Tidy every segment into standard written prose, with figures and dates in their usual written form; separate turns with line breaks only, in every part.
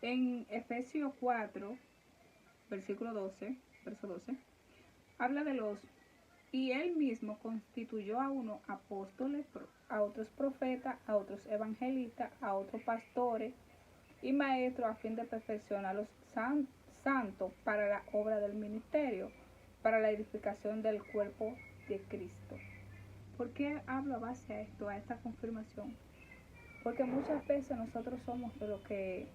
En Efesios 4, versículo 12, verso 12, habla de los, y él mismo constituyó a unos apóstoles, a otros profetas, a otros evangelistas, a otros pastores y maestros a fin de perfeccionar a los santos para la obra del ministerio, para la edificación del cuerpo de Cristo. ¿Por qué hablo a base a esto, a esta confirmación? Porque muchas veces nosotros somos de los que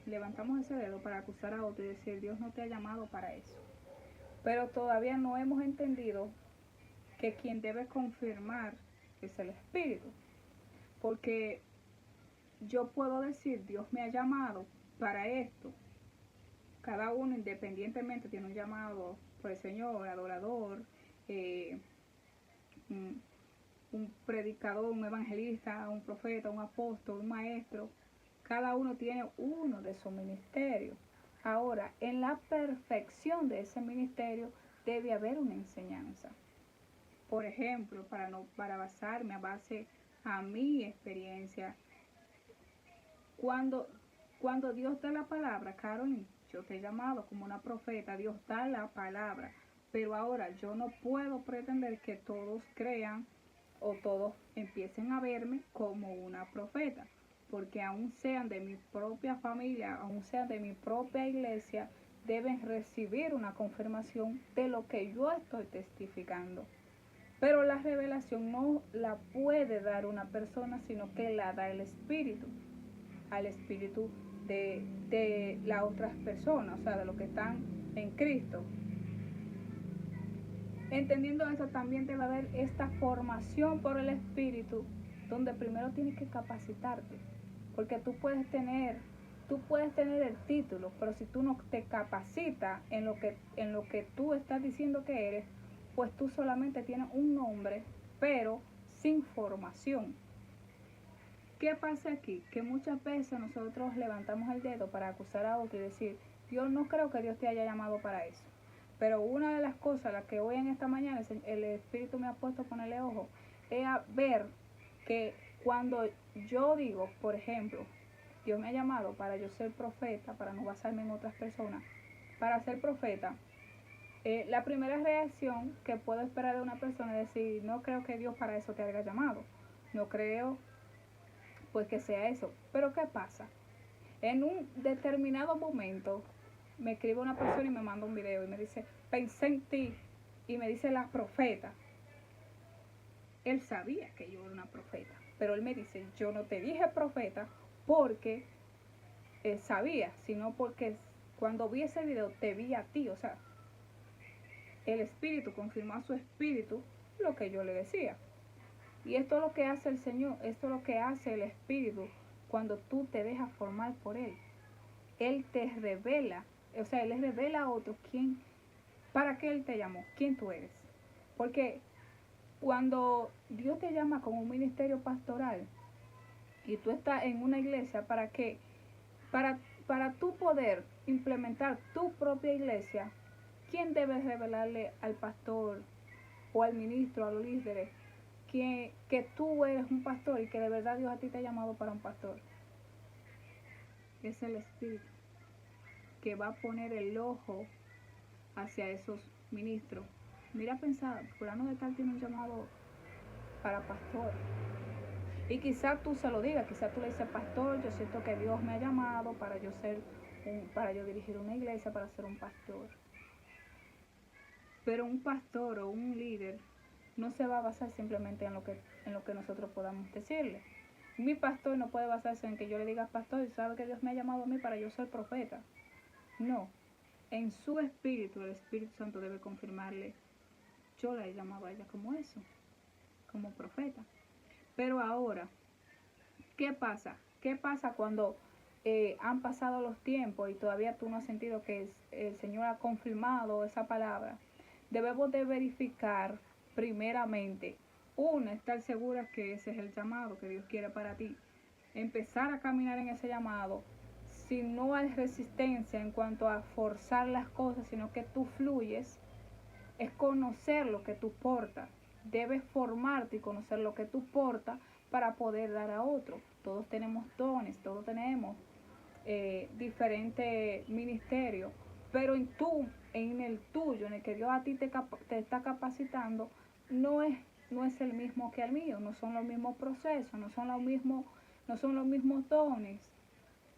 levantamos ese dedo para acusar a otro y decir, Dios no te ha llamado para eso. Pero todavía no hemos entendido que quien debe confirmar es el Espíritu. Porque yo puedo decir, Dios me ha llamado para esto. Cada uno independientemente tiene un llamado por el Señor, adorador, eh, un predicador, un evangelista, un profeta, un apóstol, un maestro. Cada uno tiene uno de sus ministerios. Ahora, en la perfección de ese ministerio debe haber una enseñanza. Por ejemplo, para basarme a base a mi experiencia, cuando Dios da la palabra, Carolyn, yo te he llamado como una profeta, Dios da la palabra, pero ahora yo no puedo pretender que todos crean o todos empiecen a verme como una profeta, porque aún sean de mi propia familia, aún sean de mi propia iglesia, deben recibir una confirmación de lo que yo estoy testificando. Pero la revelación no la puede dar una persona, sino que la da el Espíritu, al Espíritu de las otras personas, o sea, de los que están en Cristo. Entendiendo eso, también debe haber esta formación por el Espíritu, donde primero tienes que capacitarte, porque tú puedes tener el título, pero si tú no te capacitas en lo que tú estás diciendo que eres, pues tú solamente tienes un nombre, pero sin formación. ¿Qué pasa aquí? Que muchas veces nosotros levantamos el dedo para acusar a otro y decir, yo no creo que Dios te haya llamado para eso. Pero una de las cosas, la que hoy en esta mañana el Espíritu me ha puesto a ponerle ojo, es a ver que cuando yo digo, por ejemplo, Dios me ha llamado para yo ser profeta, para no basarme en otras personas, para ser profeta, la primera reacción que puedo esperar de una persona es decir, no creo que Dios para eso te haya llamado. No creo pues que sea eso. Pero ¿qué pasa? En un determinado momento me escribe una persona y me manda un video y me dice, pensé en ti, y me dice la profeta. Él sabía que yo era una profeta, pero él me dice, yo no te dije profeta porque sabía, sino porque cuando vi ese video te vi a ti, o sea, el Espíritu confirmó a su Espíritu lo que yo le decía. Y esto es lo que hace el Señor, esto es lo que hace el Espíritu cuando tú te dejas formar por Él. Él te revela, o sea, Él les revela a otros para qué Él te llamó, quién tú eres. Porque cuando Dios te llama con un ministerio pastoral y tú estás en una iglesia, ¿para qué? Para tú poder implementar tu propia iglesia, ¿quién debe revelarle al pastor o al ministro, a los líderes, que tú eres un pastor y que de verdad Dios a ti te ha llamado para un pastor? Es el Espíritu que va a poner el ojo hacia esos ministros. Mira, pensar, fulano de tal tiene un llamado para pastor. Y quizá tú se lo digas, quizá tú le dices, pastor, yo siento que Dios me ha llamado para yo dirigir una iglesia, para ser un pastor. Pero un pastor o un líder no se va a basar simplemente en lo que nosotros podamos decirle. Mi pastor no puede basarse en que yo le diga, pastor, ¿sabe que Dios me ha llamado a mí para yo ser profeta? No, en su espíritu, el Espíritu Santo debe confirmarle, yo la he llamado a ella como eso, como profeta. Pero ahora, ¿qué pasa? ¿Qué pasa cuando han pasado los tiempos y todavía tú no has sentido que el Señor ha confirmado esa palabra? Debemos de verificar primeramente, estar segura que ese es el llamado que Dios quiere para ti. Empezar a caminar en ese llamado. Si no hay resistencia en cuanto a forzar las cosas, sino que tú fluyes, es conocer lo que tú portas. Debes formarte y conocer lo que tú portas para poder dar a otro. Todos tenemos dones, todos tenemos diferentes ministerios, pero en el tuyo, en el que Dios a ti te está capacitando, no es el mismo que el mío, no son los mismos procesos, no son los mismos dones.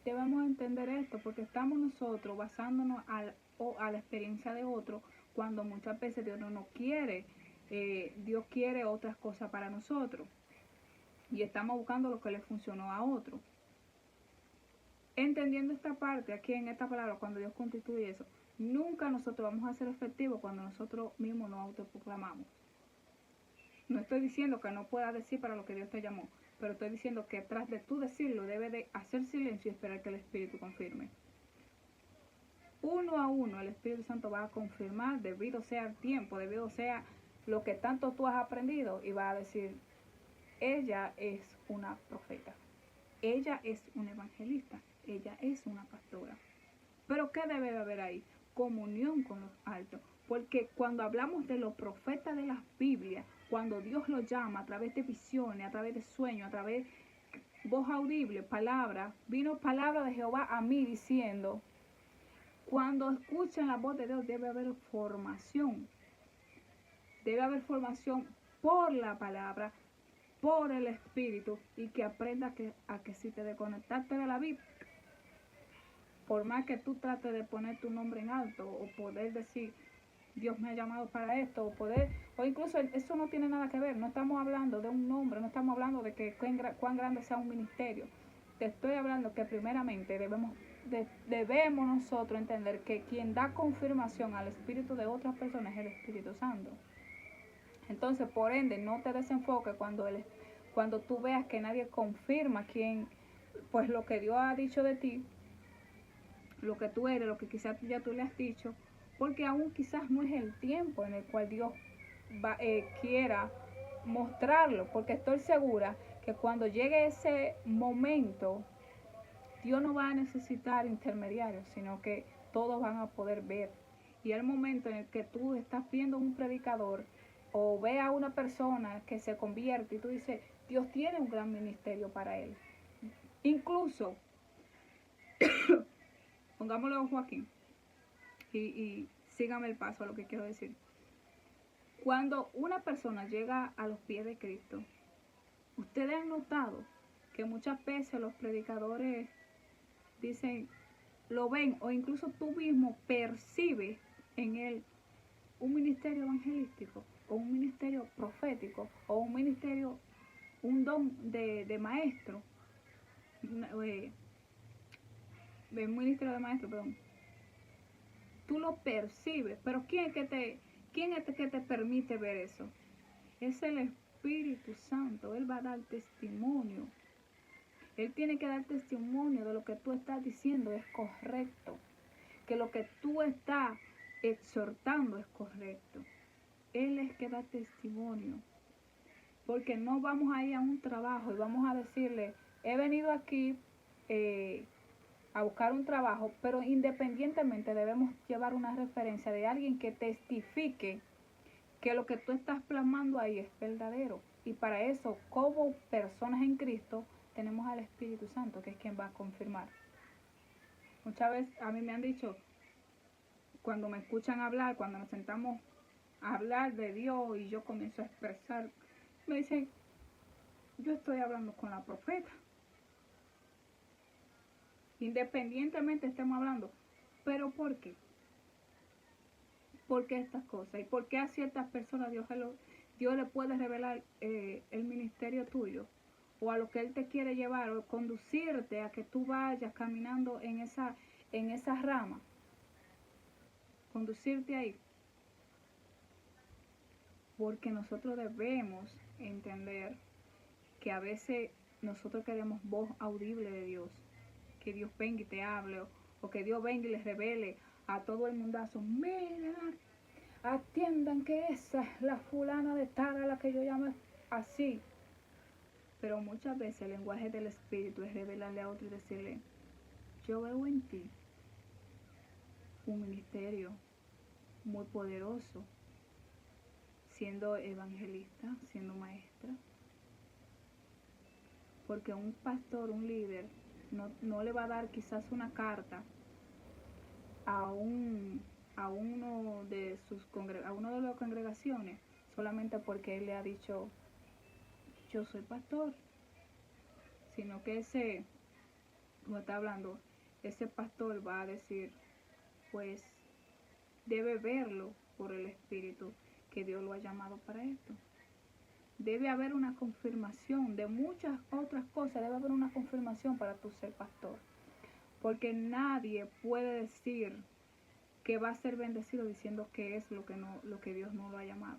Debemos entender esto porque estamos nosotros basándonos a la experiencia de otro, cuando muchas veces Dios no nos quiere, Dios quiere otras cosas para nosotros y estamos buscando lo que le funcionó a otro. Entendiendo esta parte aquí en esta palabra, cuando Dios constituye eso, nunca nosotros vamos a ser efectivos cuando nosotros mismos nos autoproclamamos. No estoy diciendo que no puedas decir para lo que Dios te llamó, pero estoy diciendo que tras de tú decirlo, debe de hacer silencio y esperar que el Espíritu confirme. Uno a uno el Espíritu Santo va a confirmar, debido sea el tiempo, debido sea lo que tanto tú has aprendido, y va a decir, ella es una profeta, ella es una evangelista, ella es una pastora. Pero ¿qué debe de haber ahí? Comunión con los altos. Porque cuando hablamos de los profetas de las Biblias, cuando Dios los llama a través de visiones, a través de sueños, a través de voz audible, palabra, vino palabra de Jehová a mí diciendo, cuando escuchen la voz de Dios debe haber formación. Debe haber formación por la palabra, por el Espíritu, y que aprenda a que si te desconectaste de la Biblia, por más que tú trates de poner tu nombre en alto o poder decir Dios me ha llamado para esto, o incluso eso no tiene nada que ver, no estamos hablando de un nombre, no estamos hablando de que cuán grande sea un ministerio. Te estoy hablando que primeramente debemos nosotros entender que quien da confirmación al espíritu de otras personas es el Espíritu Santo. Entonces, por ende, no te desenfoques cuando tú veas que nadie confirma pues lo que Dios ha dicho de ti, lo que tú eres, lo que quizás ya tú le has dicho, porque aún quizás no es el tiempo en el cual Dios quiera mostrarlo, porque estoy segura que cuando llegue ese momento, Dios no va a necesitar intermediarios, sino que todos van a poder ver. Y el momento en el que tú estás viendo un predicador o ve a una persona que se convierte y tú dices, Dios tiene un gran ministerio para él. Incluso, pongámosle ojo aquí y sígame el paso a lo que quiero decir. Cuando una persona llega a los pies de Cristo, ustedes han notado que muchas veces los predicadores dicen, lo ven, o incluso tú mismo percibes en él un ministerio evangelístico, o un ministerio profético, o un don de maestro, un ministerio de maestro, perdón. Tú lo percibes, pero ¿quién es que te permite ver eso? Es el Espíritu Santo. Él va a dar testimonio. Él tiene que dar testimonio de lo que tú estás diciendo es correcto, que lo que tú estás exhortando es correcto. Él es que da testimonio, porque no vamos a ir a un trabajo y vamos a decirle, he venido aquí a buscar un trabajo, pero independientemente debemos llevar una referencia de alguien que testifique que lo que tú estás plasmando ahí es verdadero. Y para eso, como personas en Cristo, tenemos al Espíritu Santo, que es quien va a confirmar. Muchas veces a mí me han dicho, cuando me escuchan hablar, cuando nos sentamos a hablar de Dios y yo comienzo a expresar, me dicen, yo estoy hablando con la profeta. Independientemente estemos hablando. ¿Pero por qué? ¿Por qué estas cosas? ¿Y por qué a ciertas personas Dios le puede revelar el ministerio tuyo? O a lo que Él te quiere llevar, o conducirte a que tú vayas caminando en esa rama. Conducirte ahí. Porque nosotros debemos entender que a veces nosotros queremos voz audible de Dios. Que Dios venga y te hable, o que Dios venga y les revele a todo el mundazo, mira, atiendan que esa es la fulana de tal a la que yo llamo así. Pero muchas veces el lenguaje del Espíritu es revelarle a otro y decirle, yo veo en ti un ministerio muy poderoso, siendo evangelista, siendo maestra. Porque un pastor, un líder, no le va a dar quizás una carta a a uno de a uno de las congregaciones solamente porque él le ha dicho yo soy pastor, sino que ese, como está hablando, ese pastor va a decir, pues debe verlo por el Espíritu que Dios lo ha llamado para esto. Debe haber una confirmación de muchas otras cosas, debe haber una confirmación para tu ser pastor, porque nadie puede decir que va a ser bendecido diciendo que es lo que Dios no lo ha llamado.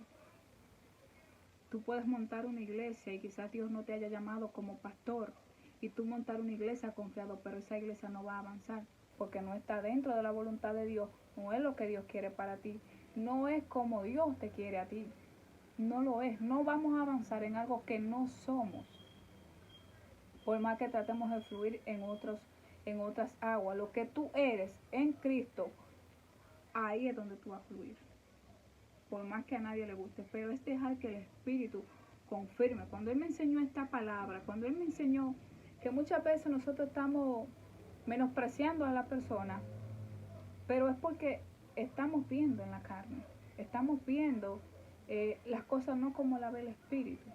Tú puedes montar una iglesia y quizás Dios no te haya llamado como pastor, y tú montar una iglesia confiado, pero esa iglesia no va a avanzar porque no está dentro de la voluntad de Dios, no es lo que Dios quiere para ti, no es como Dios te quiere a ti, no lo es. No vamos a avanzar en algo que no somos, por más que tratemos de fluir en otras aguas. Lo que tú eres en Cristo, ahí es donde tú vas a fluir, por más que a nadie le guste, pero es dejar que el Espíritu confirme. Cuando Él me enseñó esta palabra, cuando Él me enseñó que muchas veces nosotros estamos menospreciando a la persona, pero es porque estamos viendo en la carne, estamos viendo las cosas no como la ve el Espíritu,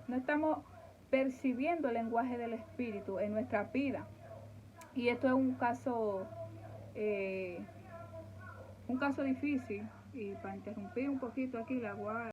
no estamos percibiendo el lenguaje del Espíritu en nuestra vida. Y esto es un caso difícil, y para interrumpir un poquito aquí la voy